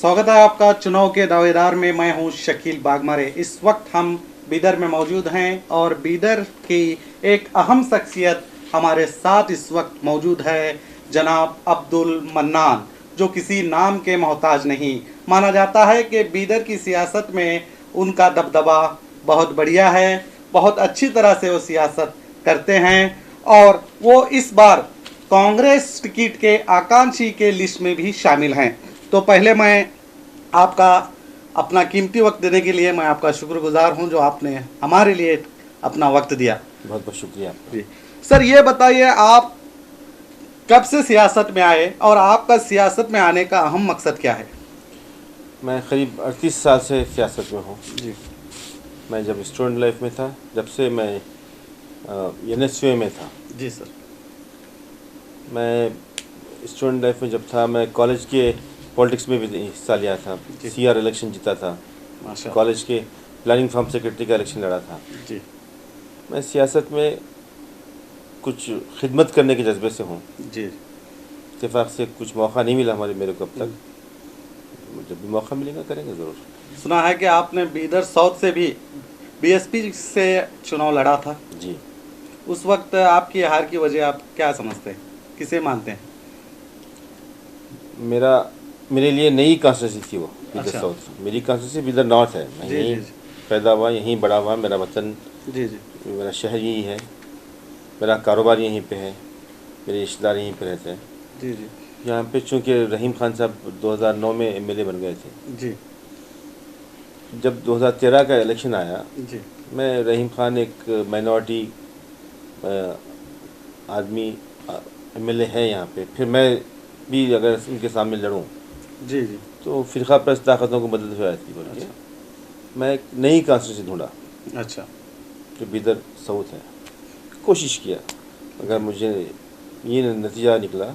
स्वागत है आपका चुनाव के दावेदार में। मैं हूं शकील बागमारे। इस वक्त हम बीदर में मौजूद हैं और बीदर की एक अहम शख्सियत हमारे साथ इस वक्त मौजूद है, जनाब अब्दुल मन्नान, जो किसी नाम के मोहताज नहीं। माना जाता है कि बीदर की सियासत में उनका दबदबा बहुत बढ़िया है, बहुत अच्छी तरह से वो सियासत करते हैं और वो इस बार कांग्रेस टिकट के आकांक्षी के लिस्ट में भी शामिल हैं। तो पहले मैं आपका अपना कीमती वक्त देने के लिए मैं आपका शुक्रगुजार हूं, जो आपने हमारे लिए अपना वक्त दिया। बहुत बहुत शुक्रिया जी सर, ये बताइए आप कब से सियासत में आए और आपका सियासत में आने का अहम मकसद क्या है? मैं करीब 38 साल से सियासत में हूँ। जी। मैं जब स्टूडेंट लाइफ में था, जब से मैं NSU में था। जी सर। मैं स्टूडेंट लाइफ में जब था, मैं कॉलेज के पॉलिटिक्स में भी हिस्सा लिया था। CR इलेक्शन जीता था, माशा कॉलेज के प्लानिंग फॉर्म सेक्रेटरी का इलेक्शन लड़ा था। जी। मैं सियासत में कुछ खिदमत करने के जज्बे से हूँ। जी। इत्तेफाक से कुछ मौका नहीं मिला मेरे को अब तक। जब भी मौका मिलेगा करेंगे ज़रूर। सुना है कि आपने बीदर साउथ से भी BSP से चुनाव लड़ा था। जी। उस वक्त आपकी हार की वजह आप क्या समझते हैं, किसे मानते हैं? मेरे लिए नई कॉन्स्टिट्यूंसी थी वो, बीदर अच्छा। साउथ। मेरी कॉन्स्टिट्यूंसी बीदर नॉर्थ है। मैं जी यहीं जी जी। पैदा हुआ, यहीं बड़ा हुआ। मेरा वतन, जी जी। मेरा शहर यही है, मेरा कारोबार यहीं पे है, मेरे रिश्तेदार यहीं पे रहते हैं। जी जी। यहाँ पे चूँकि रहीम खान साहब 2009 में MLA बन गए थे। जी जब 2013 का इलेक्शन आया, जी। मैं रहीम खान एक माइनॉरिटी आदमी MLA है यहाँ पे, फिर मैं भी अगर उनके सामने लड़ूँ जी जी। तो फ़िरका परस्त ताकतों को मदद हो जाती बोल के मैं एक नई कॉन्स्टिट्यूंसी ढूंढा अच्छा। जो बीदर साउथ है। कोशिश किया, मगर मुझे ये नतीजा निकला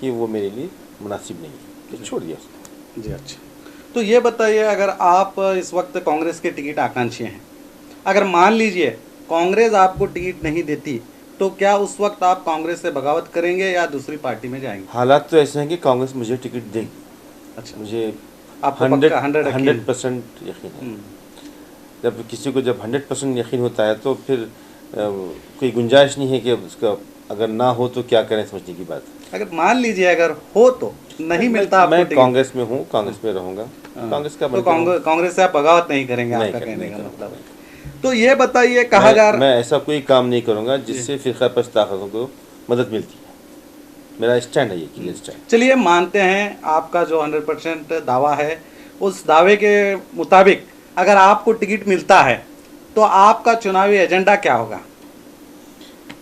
कि वो मेरे लिए मुनासिब नहीं, तो छोड़ दिया उसको। जी अच्छा। तो ये बताइए, अगर आप इस वक्त कांग्रेस के टिकट आकांक्षी हैं, अगर मान लीजिए कांग्रेस आपको टिकट नहीं देती, तो क्या उस वक्त आप कांग्रेस से बगावत करेंगे या दूसरी पार्टी में जाएंगे? हालात तो ऐसे हैं कि कांग्रेस मुझे टिकट देगी। अच्छा। मुझे आपको पक्का 100% यकीन है। जब किसी को जब 100% यकीन होता है तो फिर कोई गुंजाइश नहीं है कि उसका अगर ना हो तो क्या करें, सोचने की बात है। अगर मान लीजिए अगर हो तो नहीं मिलता आपको मैं टिकट, कांग्रेस में हूँ, कांग्रेस में रहूँगा। कांग्रेस का तो कांग्रेस से आप बगावत नहीं करेंगे, नहीं आपका कहने नहीं का करूँगा। मतलब। तो ये बताइए, कहा जा रहा, मैं ऐसा कोई काम नहीं करूँगा जिससे फ़िरका परस्त ताकतों को मदद मिलती है। मेरा स्टैंड है, ये क्लियर स्टैंड। चलिए मानते हैं आपका जो 100% दावा है, उस दावे के मुताबिक अगर आपको टिकट मिलता है तो आपका चुनावी एजेंडा क्या होगा?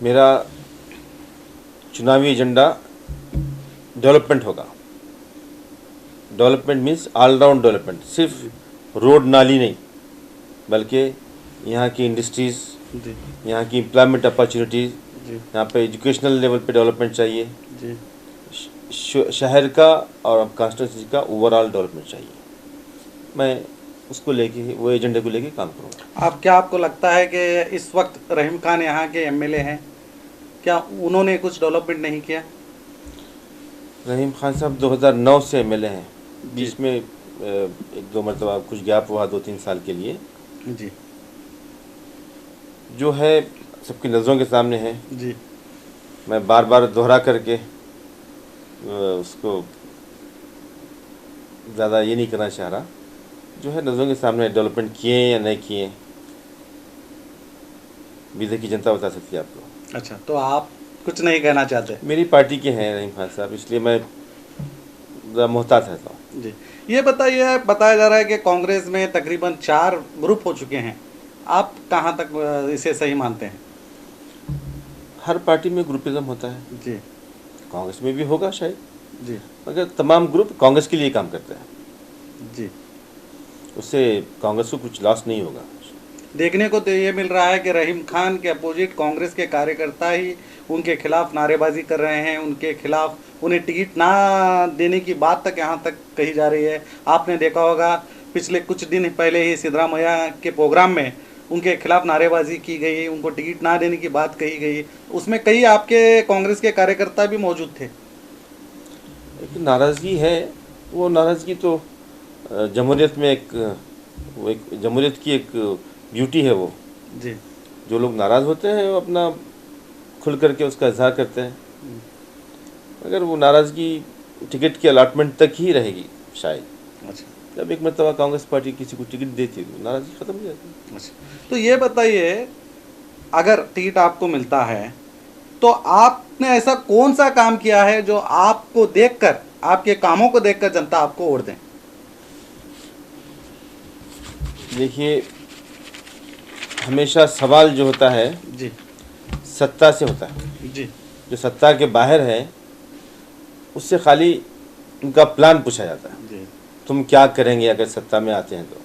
मेरा चुनावी एजेंडा डेवलपमेंट होगा। Development means all round development, सिर्फ रोड नाली नहीं, बल्कि यहाँ की इंडस्ट्रीज़, जी यहाँ की एम्प्लॉयमेंट अपॉर्चुनिटीज़, जी यहाँ पे एजुकेशनल लेवल पे डेवलपमेंट चाहिए। जी। शहर का और कॉन्स्टिट्यूंसी का ओवरऑल डेवलपमेंट चाहिए। मैं उसको लेके, वो एजेंडे को लेके काम करूँगा। आपको लगता है कि इस वक्त रहीम खान यहाँ के MLA हैं, क्या उन्होंने कुछ डेवलपमेंट नहीं किया? रहीम खान साहब 2009 से MLA हैं। बीच में एक दो मरतबा कुछ गैप हुआ 2-3 साल के लिए। जी जो है सबकी नज़रों के सामने है। जी। मैं बार बार दोहरा करके उसको ज़्यादा ये नहीं करना चाह रहा। जो है नज़रों के सामने, डेवलपमेंट किए या नहीं किए, बीदर की जनता बता सकती है आपको। अच्छा, तो आप कुछ नहीं कहना चाहते? मेरी पार्टी के हैं रहीम खान साहब, इसलिए मैं ज़रा मोहतात रहता हूँ। जी। ये बताइए, बताया जा रहा है कि कांग्रेस में तकरीबन 4 ग्रुप हो चुके हैं, आप कहाँ तक इसे सही मानते हैं? हर पार्टी में ग्रुपिज्म होता है, जी कांग्रेस में भी होगा शायद, जी मगर तमाम ग्रुप कांग्रेस के लिए काम करते हैं। जी। उससे कांग्रेस को कुछ लॉस नहीं होगा। देखने को तो ये मिल रहा है कि रहीम खान के अपोजिट कांग्रेस के कार्यकर्ता ही उनके खिलाफ नारेबाजी कर रहे हैं, उनके खिलाफ, उन्हें टिकट ना देने की बात तक यहाँ तक कही जा रही है। आपने देखा होगा पिछले कुछ दिन पहले ही सिद्धरामैया के प्रोग्राम में उनके खिलाफ नारेबाजी की गई, उनको टिकट ना देने की बात कही गई। उसमें कई आपके कांग्रेस के कार्यकर्ता भी मौजूद थे। एक नाराज़गी है, वो नाराज़गी तो जमहूरियत में वो एक जमहूरियत की एक ब्यूटी है वो। जी जो लोग नाराज़ होते हैं वो अपना खुल करके उसका इजहार करते हैं। अगर वो नाराज़गी टिकट की अलॉटमेंट तक ही रहेगी शायद। अच्छा जब एक मरतबा कांग्रेस पार्टी किसी को टिकट देती है तो नाराज़गी ख़त्म हो जाती है। अच्छा, तो ये बताइए, अगर टिकट आपको मिलता है तो आपने ऐसा कौन सा काम किया है जो आपको देखकर, आपके कामों को देखकर जनता आपको वोट दें? देखिए, हमेशा सवाल जो होता है जी सत्ता से होता है। जी जो सत्ता के बाहर है उससे खाली उनका प्लान पूछा जाता है, जी तुम क्या करेंगे अगर सत्ता में आते हैं तो।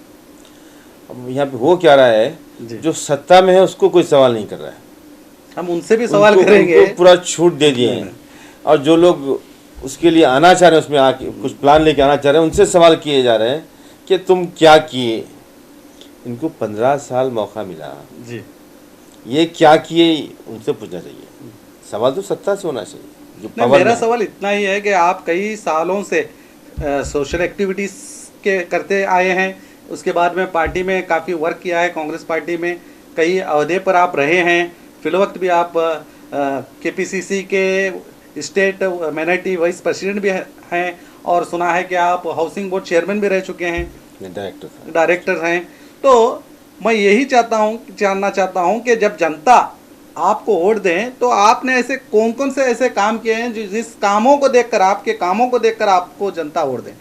अब यहाँ पे हो क्या रहा है, जी जो सत्ता में है उसको कोई सवाल नहीं कर रहा है, हम उनसे भी सवाल उनको करेंगे। पूरा छूट दे दिए हैं। और जो लोग उसके लिए आना चाह रहे हैं, उसमें आके कुछ प्लान लेके आना चाह रहे हैं, उनसे सवाल किए जा रहे हैं कि तुम क्या किए। इनको 15 साल मौका मिला, जी ये क्या किए उनसे पूछना चाहिए। सवाल तो सत्ता से होना चाहिए जो नहीं, पावर मेरा में है। सवाल इतना ही है कि आप कई सालों से सोशल एक्टिविटीज़ के करते आए हैं, उसके बाद में पार्टी में काफ़ी वर्क किया है, कांग्रेस पार्टी में कई अहदे पर आप रहे हैं, फिलवक्त भी आप केपीसीसी के स्टेट माइनॉरिटी वाइस प्रेसिडेंट भी हैं, और सुना है कि आप हाउसिंग बोर्ड चेयरमैन भी रह चुके हैं, डायरेक्टर था। डायरेक्टर हैं। तो मैं यही जानना चाहता हूं कि जब जनता आपको वोट दें तो आपने ऐसे कौन कौन से ऐसे काम किए हैं जिस कामों को देखकर, आपके कामों को देखकर आपको जनता वोट दें?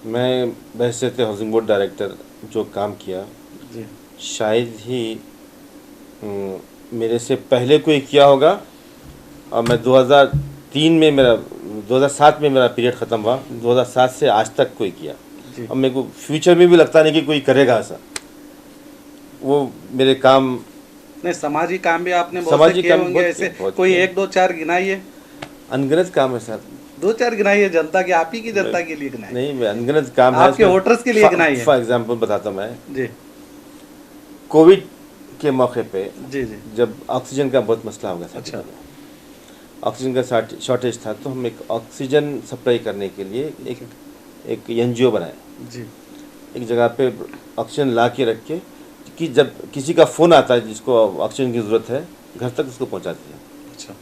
मैं बहैसियत हाउसिंग बोर्ड डायरेक्टर जो काम किया, जी शायद ही मेरे से पहले कोई किया होगा। और मैं 2003 में मेरा 2007 में मेरा पीरियड ख़त्म हुआ, 2007 से आज तक कोई किया। जी और मेरे को फ्यूचर में भी लगता नहीं कि कोई करेगा ऐसा। वो मेरे काम, नहीं, सामाजिक काम भी आपने बहुत से सामाजिक किए काम होंगे, बहुत ऐसे किए, बहुत कोई किए। 1 2 4 गिनाइए, अनगिनत काम है सर। 2 4 गिनाइए, जनता की, आप ही की जनता के लिए गिनाइए, नहीं, मैं अनगिनत काम है आपके वोटर्स के लिए गिनाइए। फॉर एग्जाम्पल बताता हूँ मैं। जी कोविड के मौके पे जी जी जब ऑक्सीजन का बहुत मसला हो गया था, अच्छा ऑक्सीजन का शॉर्टेज था, तो हम एक ऑक्सीजन सप्लाई करने के लिए एक एनजीओ बनाए। जी एक जगह पे ऑक्सीजन ला के रख के कि जब किसी का फ़ोन आता है जिसको ऑक्सीजन की ज़रूरत है, घर तक उसको पहुंचा दिया। अच्छा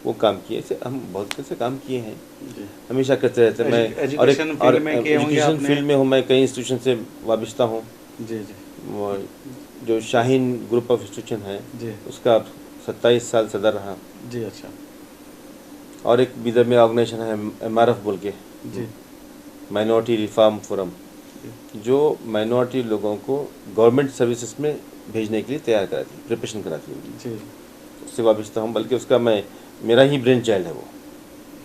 वो काम किए, ऐसे हम बहुत से काम किए हैं, जी हमेशा करते रहते हैं। मैं एजुकेशन फील्ड में किए होंगे एजुकेशन आपने? फील्ड में हूँ, मैं कई इंस्टीट्यूशन से वाबस्ता हूँ। जी जी वो जो शाहीन ग्रुप ऑफ इंस्टीट्यूशन है जी उसका 27 साल सदर रहा। जी अच्छा और एक बिदर में ऑर्गेनाइजेशन है MRF बोल के, जी माइनॉरिटी रिफॉर्म फोरम, जो माइनॉरिटी लोगों को गवर्नमेंट सर्विसेज में भेजने के लिए तैयार कराती है, प्रिपरेशन कराती है। जी उससे वाबस्ता हूँ, बल्कि उसका मेरा ही ब्रेन चाइल्ड है वो।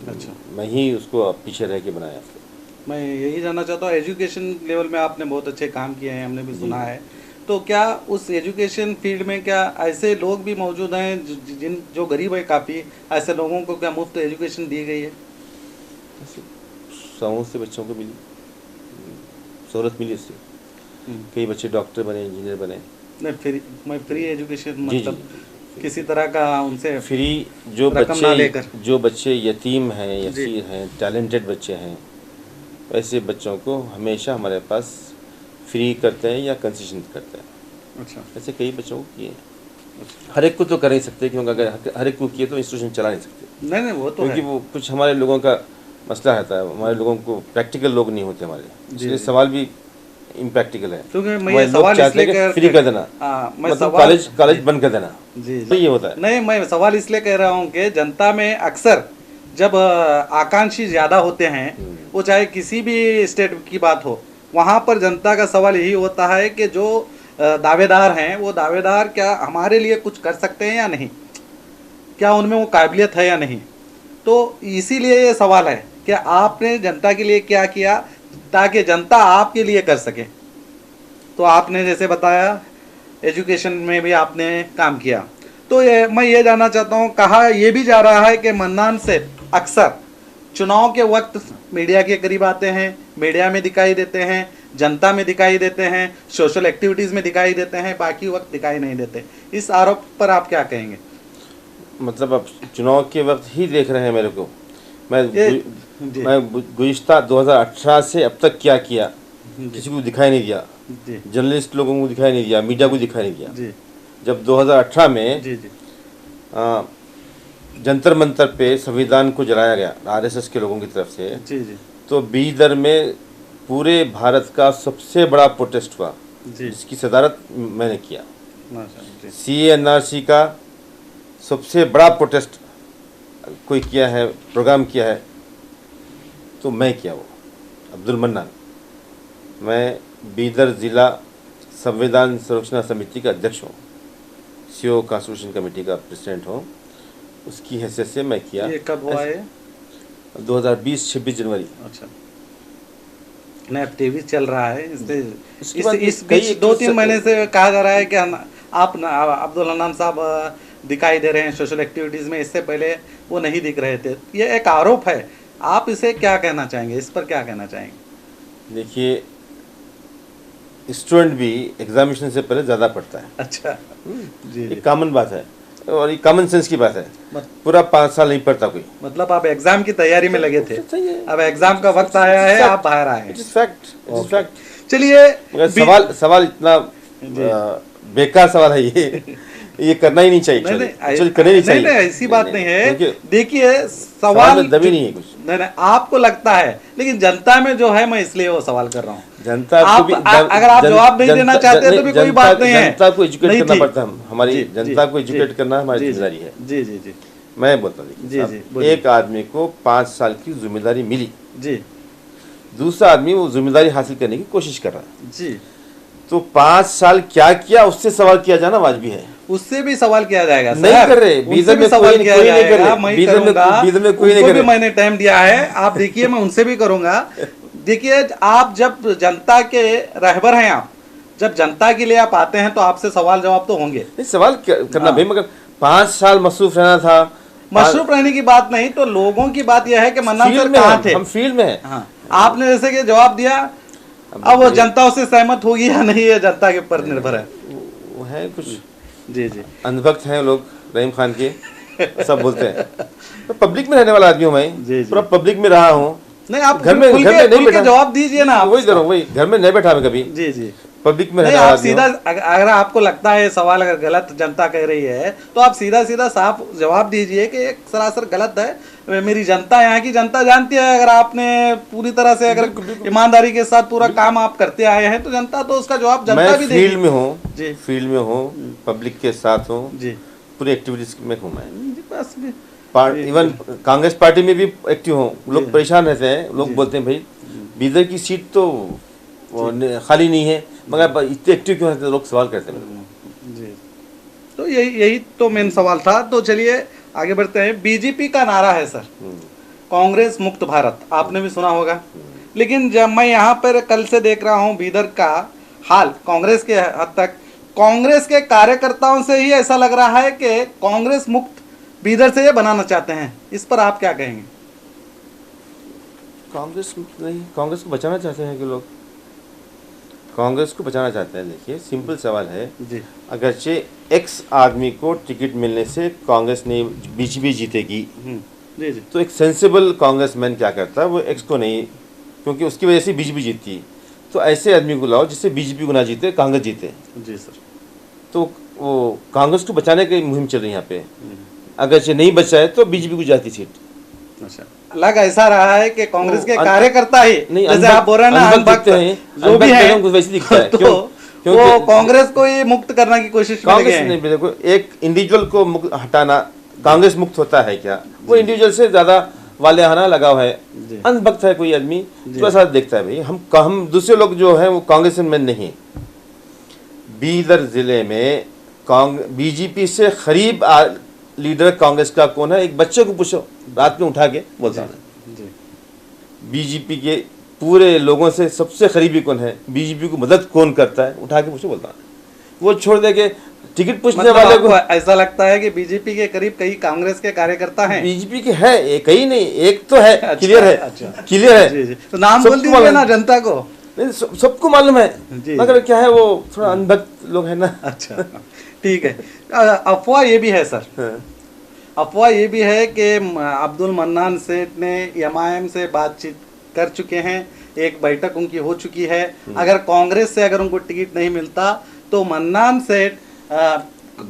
अच्छा, मैं ही उसको पीछे रह के बनाया। मैं यही जानना चाहता हूँ, एजुकेशन लेवल में आपने बहुत अच्छे काम किए हैं, हमने भी जी। सुना है। तो क्या उस एजुकेशन फील्ड में क्या ऐसे लोग भी मौजूद हैं जो गरीब है काफ़ी, ऐसे लोगों को क्या मुफ्त एजुकेशन दी गई है? ऐसे 100 से बच्चों को मिली, सहूलत मिली उससे। कई बच्चे डॉक्टर बने, इंजीनियर बने। नहीं, फ्री एजुकेशन जी मतलब जी, किसी तरह का उनसे फ्री। रकम ना लेकर। जो बच्चे यतीम हैं, जी। यसीर हैं, टैलेंटेड बच्चे हैं, ऐसे बच्चों को हमेशा हमारे पास फ्री करते हैं या कंसेशन करते हैं। अच्छा ऐसे कई बच्चों को किए। हर एक को तो कर नहीं सकते, क्योंकि अगर हर एक को किए तो इंस्टीट्यूशन चला नहीं सकते, नहीं वो तो क्योंकि है। वो कुछ हमारे लोगों का मसला रहता है। हमारे लोगों को प्रैक्टिकल लोग नहीं होते हमारे, इसलिए जी। सवाल भी इम्प्रैक्टिकल है। क्योंकि मैं हमारे ये लोग सवाल चाहते हैं इसलिए कि फ्री कर देना, मैं मतलब सवाल कॉलेज बंद कर देना, जी तो ये होता है। नहीं, मैं सवाल इसलिए कह रहा हूँ कि जनता में अक्सर जब आकांक्षी ज़्यादा होते हैं, वो चाहे किसी भी स्टेट की बात हो, वहाँ पर जनता का सवाल यही होता है कि जो दावेदार हैं वो दावेदार क्या हमारे लिए कुछ कर सकते हैं या नहीं, क्या उनमें वो काबिलियत है या नहीं। तो इसीलिए ये सवाल है कि आपने जनता के लिए क्या किया ताकि जनता आपके लिए कर सके। तो आपने जैसे बताया एजुकेशन में भी आपने काम किया, तो मैं ये जानना चाहता हूँ, कहा ये भी जा रहा है कि मन्नान से अक्सर चुनाव के वक्त मीडिया के करीब आते हैं, मीडिया में दिखाई देते हैं, जनता में दिखाई देते हैं, सोशल एक्टिविटीज़ में दिखाई देते हैं, बाकी वक्त दिखाई नहीं देते। इस आरोप पर आप क्या कहेंगे? मतलब अब चुनाव के वक्त ही देख रहे हैं मेरे को, मैं गुज़िश्ता 2018 से अब तक क्या किया किसी को दिखाई नहीं दिया, जी जर्नलिस्ट लोगों को दिखाई नहीं दिया, मीडिया को दिखाई नहीं दिया। जी जब 2018 में जी जी जंतर मंतर पे संविधान को जलाया गया आरएसएस के लोगों की तरफ से, जी जी तो बीदर में पूरे भारत का सबसे बड़ा प्रोटेस्ट हुआ, जी जिसकी सदारत मैंने किया। माशाअल्लाह, जी CNRC का सबसे बड़ा प्रोटेस्ट कोई किया है, प्रोग्राम किया है, तो मैं किया वो अब्दुल मन्नान। मैं बीदर ज़िला संविधान संरक्षण समिति का अध्यक्ष हूँ, CO कॉन्स्टिट्यूशन कमेटी का प्रेसिडेंट हूँ, उसकी हैसियत से मैं किया। ये कब हुआ है? 2020 26 जनवरी। अच्छा, नहीं अब टीवी चल रहा है, उसके बाद इस कई बीच 2-3 महीने से कहा जा रहा है कि आप अब्दुल हन्नान साहब दिखाई दे रहे हैं सोशल एक्टिविटीज़ में, इससे पहले वो नहीं दिख रहे थे। ये एक आरोप है, आप इसे क्या कहना चाहेंगे, इस पर क्या कहना चाहेंगे? देखिए, स्टूडेंट भी एग्जामिनेशन से पहले ज़्यादा पढ़ता है। अच्छा, जी जी, एक कॉमन बात है और ये कॉमन सेंस की बात है। मत- पूरा 5 साल नहीं पढ़ता कोई। मतलब आप एग्जाम की तैयारी में लगे थे, सही है। अब एग्जाम का वक्त आया है, आप बाहर आए इट हैं। Is fact, it is fact. चलिए, मगर सवाल इतना बेकार सवाल है ये करना ही नहीं चाहिए। नहीं नहीं एक्चुअली करना ही नहीं चाहिए। नहीं, ऐसी बात नहीं है। देखिए, देखिए सवाल सवाल में दम ही नहीं है कुछ। नहीं आपको लगता है, लेकिन जनता में जो है, मैं इसलिए वो सवाल कर रहा हूँ। जनता को आप भी अगर आप जवाब नहीं देना चाहते हैं तो भी कोई बात नहीं है। जनता को एजुकेट नहीं करना थी। पड़ता है, हमारी जी, जनता जी, को एजुकेट जी, करना हमारी जी, जिम्मेदारी है। जी जी जी मैं बोलता हूँ, जी, देखिए जी, साहब, बोलिए। एक आदमी को 5 साल की जिम्मेदारी मिली, जी दूसरा आदमी वो जिम्मेदारी हासिल करने की कोशिश कर रहा है, जी, तो 5 साल क्या किया उससे सवाल किया जाना वाजिबी है। उससे भी सवाल किया जाएगा सर। नहीं कर रहे, उनसे बीदर भी में सवाल कोई किया नहीं कर जाएगा, रहे, मैं बीदर में करूंगा। कोई नहीं कर उनको भी रहे। मैंने टाइम दिया है, आप देखिए, मैं उनसे भी करूंगा। देखिए, आप जब जनता के रहबर हैं, आप जब जनता के लिए आप आते हैं तो आपसे सवाल जवाब तो होंगे। नहीं, सवाल करना हाँ। भाई, मगर 5 साल मसरूफ रहना था। मशरूफ रहने की बात नहीं, तो लोगों की बात यह है कि मन्नान फील्ड सर में कहाँ थे। हम फील्ड में हैं। हाँ, आपने जैसे कि जवाब दिया, अब वो जनता उससे सहमत होगी या नहीं, ये जनता के ऊपर निर्भर है। वो है कुछ जी जी, अंधभक्त हैं लोग रहीम खान के, सब बोलते हैं। तो पब्लिक में रहने वाला आदमी हूँ मैं, जी, जी। पूरा पब्लिक में रहा हूँ। नहीं, आप घर में खुल नहीं के बैठा, जवाब दीजिए ना आप। वही कर रहा हूँ, वही घर में नहीं बैठा मैं कभी, जी जी, पब्लिक में नहीं रहने वाला आप आदमी सीधा, हूँ। अगर आपको लगता है सवाल अगर गलत जनता कह रही है, तो आप सीधा सीधा साफ जवाब दीजिए कि एक सरासर गलत है। मेरी जनता, यहाँ की जनता जानती है, अगर आपने पूरी तरह से अगर ईमानदारी के साथ पूरा काम आप करते आए हैं, तो जनता तो उसका जवाब जनता मैं भी फील्ड देगी। में हूँ, जी फील्ड में हूँ, पब्लिक के साथ हूँ, जी पूरी एक्टिविटीज में हूँ मैं। जी, बस भी इवन कांग्रेस पार्टी में भी एक्टिव हूँ। लोग जी। परेशान रहते हैं, लोग बोलते हैं भाई बीदर की सीट तो खाली नहीं है, मगर इतने एक्टिव क्यों रहते हैं, लोग सवाल करते हैं। जी, तो यही तो मेन सवाल था। तो चलिए आगे बढ़ते हैं। बीजेपी का नारा है सर, कांग्रेस मुक्त भारत, आपने भी सुना होगा। लेकिन जब मैं यहाँ पर कल से देख रहा हूँ बीदर का हाल, कांग्रेस के हद तक कांग्रेस के कार्यकर्ताओं से ही ऐसा लग रहा है कि कांग्रेस मुक्त बीदर से ये बनाना चाहते हैं। इस पर आप क्या कहेंगे? कांग्रेस नहीं, कांग्रेस को बचाना चाहते हैं कि लोग कांग्रेस को बचाना चाहते हैं। देखिए, सिंपल सवाल है, जी अगरचे एक्स आदमी को टिकट मिलने से कांग्रेस नहीं बीजेपी जीतेगी, जी जी, तो एक सेंसिबल कांग्रेसमैन क्या करता है, वो एक्स को नहीं, क्योंकि उसकी वजह से बीजेपी जीतती है, तो ऐसे आदमी को लाओ जिससे बीजेपी को ना जीते, कांग्रेस जीते। जी सर, तो वो कांग्रेस को बचाने की मुहिम चल रही है यहाँ पे। अगरचे नहीं बचाए तो बीजेपी को जाती सीट। अच्छा, लग ऐसा रहा है कि कांग्रेस के वो कार्यकर्ता ही, नहीं, जैसे आप बोल रहे हैं ना, अनभक्त अनभक्त दिखते हैं, जो भी है, कुछ वैसे दिखता है। तो क्यों? वो क्योंकि कांग्रेस को ही मुक्त करने की कोशिश में लगे कांग्रेस हैं। नहीं, देखो, एक इंडिविजुअल को हटाना, कांग्रेस मुक्त होता है क्या? वो इंडिविजुअल से ज्यादा वाले आना लगाव है। जी। अनभक्त है कोई आदमी तो ऐसा देखता है भाई, हम दूसरे लोग जो हैं वो कांग्रेस में नहीं। बीदर जिले में बीजेपी से करीब लीडर कांग्रेस का कौन है? एक बच्चे को पूछो, रात में उठा के बोलता है। जी, बीजेपी के पूरे लोगों से सबसे करीबी कौन है, बीजेपी को मदद कौन करता है, उठा के पूछो, बोलता है। वो छोड़ दे के टिकट पूछने मतलब वाले आपको को, ऐसा लगता है कि बीजेपी के करीब कई कांग्रेस के कार्यकर्ता हैं? बीजेपी के है, एक ही नहीं, एक तो है। अच्छा, क्लियर है, अच्छा। क्लियर है। जी जी, तो नाम सबको बोल दीजिए मालूम- ना जनता को। नहीं, सबको मालूम है, जी। मगर क्या है, वो थोड़ा अनभक्त लोग है ना। अच्छा, ठीक है। अफवाह ये भी है सर, हाँ। अफवाह ये भी है कि अब्दुल मन्नान सेठ ने एमआईएम से बातचीत कर चुके हैं, एक बैठक उनकी हो चुकी है। अगर कांग्रेस से अगर उनको टिकट नहीं मिलता तो मन्नान सेठ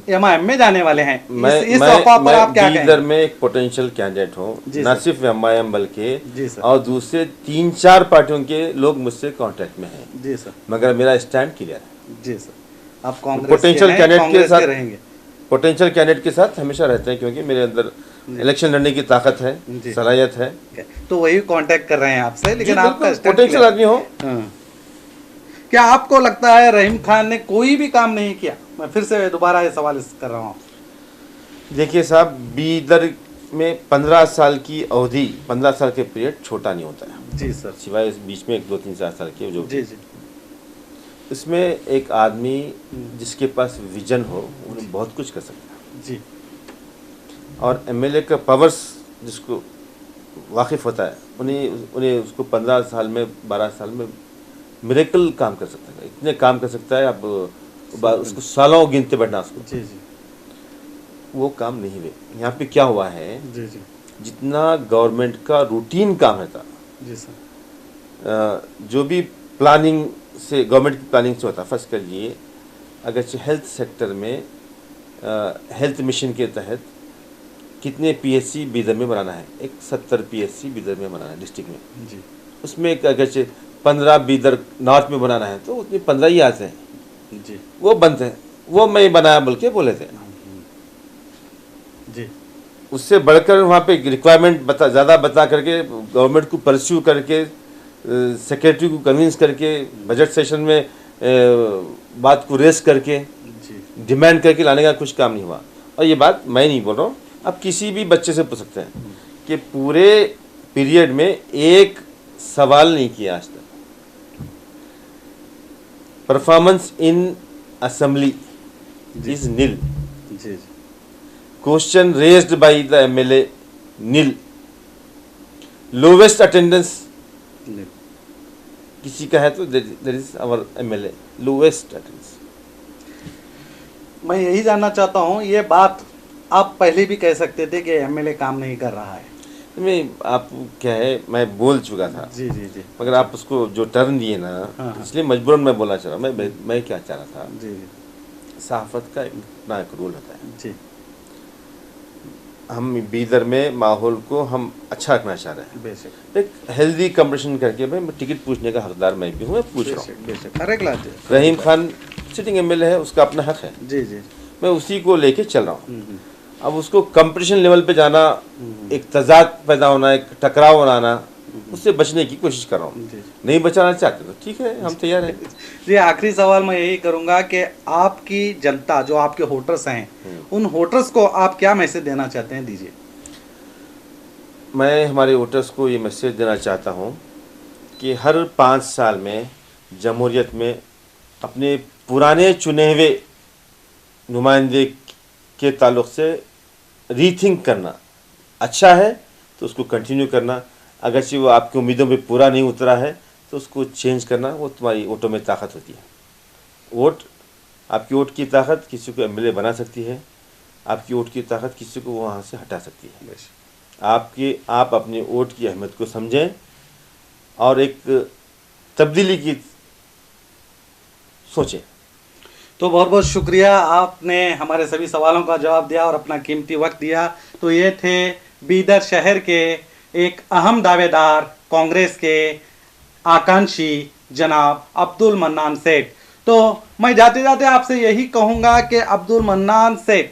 एमआईएम में जाने वाले हैं। इस अफवाह पर आप क्या बीदर में एक पोटेंशियल कैंडिडेट हूँ, न सिर्फ एमआईएम जी बल्कि सर। और दूसरे 3-4 पार्टियों के लोग मुझसे कांटेक्ट में हैं। जी सर। मगर मेरा स्टैंड क्लियर है। जी सर। आप कांग्रेस पोटेंशियल के हैं, कैंडिडेट के कांग्रेस साथ रहेंगे। पोटेंशियल कैंडिडेट के साथ हमेशा रहते हैं, क्योंकि मेरे अंदर इलेक्शन लड़ने की ताकत है, जी। सलाहियत है। तो वही कांटेक्ट कर रहे हैं आपसे, लेकिन आपका पोटेंशियल आदमी हो। क्या आपको लगता है रहीम खान ने कोई भी काम नहीं किया? मैं फिर से दोबारा ये सवाल कर रहा हूँ। देखिए साहब, बीदर में 15 साल की अवधि, 15 साल के पीरियड छोटा नहीं होता है। जी सर। सिवाय इस बीच में 1-2-3-4 साल के जो जी जी। इसमें एक आदमी जिसके पास विजन हो उन्हें बहुत कुछ कर सकता है जी। और एमएलए का पावर्स जिसको वाकिफ होता है उन्हें उसको 15 साल में 12 साल में मिरेकल काम कर सकता है, इतने काम कर सकता है। अब उसको सालों गिनते बैठना उसको, जी जी। वो काम नहीं हुए। यहाँ पे क्या हुआ है, जी जी। जितना गवर्नमेंट का रूटीन काम रहता, जी सर। जो भी प्लानिंग से, गवर्नमेंट की प्लानिंग से होता, फर्स्ट कर लिए अगर हेल्थ सेक्टर में हेल्थ मिशन के तहत कितने पीएचसी बीदर में बनाना है, एक 70 पीएचसी बीदर में बनाना है डिस्ट्रिक्ट में। जी। उसमें एक अगर 15 बीदर नॉर्थ में बनाना है तो उतने 15 ही आते हैं। जी। वो बनते हैं, वो मैं बनाया बोल के बोले थे। जी। उससे बढ़कर वहाँ पे रिक्वायरमेंट ज़्यादा बता करके गवर्नमेंट को परस्यू करके सेक्रेटरी को कन्विंस करके बजट सेशन में बात को रेस करके डिमांड करके लाने का कुछ काम नहीं हुआ। और ये बात मैं नहीं बोल रहा हूँ, आप किसी भी बच्चे से पूछ सकते हैं कि पूरे पीरियड में एक सवाल नहीं किया आज तक। Performance in assembly is nil. जी। Question raised by the MLA nil. Lowest attendance किसी का है तो there is our MLA, lowest attendance. मैं यही जानना चाहता हूँ, ये बात आप पहले भी कह सकते थे कि एमएलए काम नहीं कर रहा है। मैं आप क्या है, मैं बोल चुका था। जी जी जी। मगर आप उसको जो टर्न दिए ना, हाँ। इसलिए मजबूरन मैं बोलना चाह रहा हूँ। मैं क्या चाह रहा था, जी जी। सहाफत का अपना एक रोल होता है। जी। हम बीदर में माहौल को हम अच्छा रखना चाह रहे हैं। बेशक। एक हेल्दी कंपटीशन करके भाई टिकट पूछने का हकदार मैं भी हूँ, मैं पूछ रहा हूँ। बेशक। हर एक लाते। रहीम खान सिटिंग एमएलए है, उसका अपना हक है। जी जी। मैं उसी को लेके चल रहा हूँ। अब उसको कंपटीशन लेवल पे जाना, एक तजाद पैदा होना, एक टकराव बनाना, उससे बचने की कोशिश कर रहा हूँ। नहीं बचाना चाहते तो ठीक है, हम तैयार हैं। जी, आखिरी सवाल मैं यही करूंगा कि आपकी जनता, जो आपके वोटर्स हैं, उन वोटर्स को आप क्या मैसेज देना चाहते हैं, दीजिए। मैं हमारे वोटर्स को ये मैसेज देना चाहता हूँ कि हर 5 साल में जमहूरियत में अपने पुराने चुने हुए नुमाइंदे के ताल्लुक़ से रीथिंक करना अच्छा है तो उसको कंटिन्यू करना। अगरचे वो आपकी उम्मीदों पे पूरा नहीं उतरा है तो उसको चेंज करना। वो तुम्हारी वोटों में ताकत होती है। वोट, आपकी वोट की ताकत किसी को एमएलए बना सकती है, आपकी वोट की ताकत किसी को वहाँ से हटा सकती है। आप अपने वोट की अहमियत को समझें और एक तब्दीली की सोचें। तो बहुत बहुत शुक्रिया, आपने हमारे सभी सवालों का जवाब दिया और अपना कीमती वक्त दिया। तो ये थे बीदर शहर के एक अहम दावेदार, कांग्रेस के आकांक्षी जनाब अब्दुल मन्नान सेठ। तो मैं जाते जाते आपसे यही कहूँगा कि अब्दुल मन्नान सेठ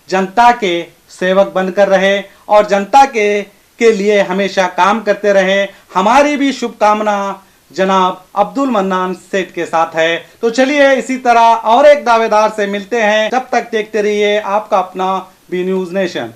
जनता के सेवक बनकर रहे और जनता के लिए हमेशा काम करते रहे। हमारी भी शुभकामना जनाब अब्दुल मन्नान सेठ के साथ है। तो चलिए इसी तरह और एक दावेदार से मिलते हैं। तब तक देखते रहिए आपका अपना बी न्यूज़ नेशन।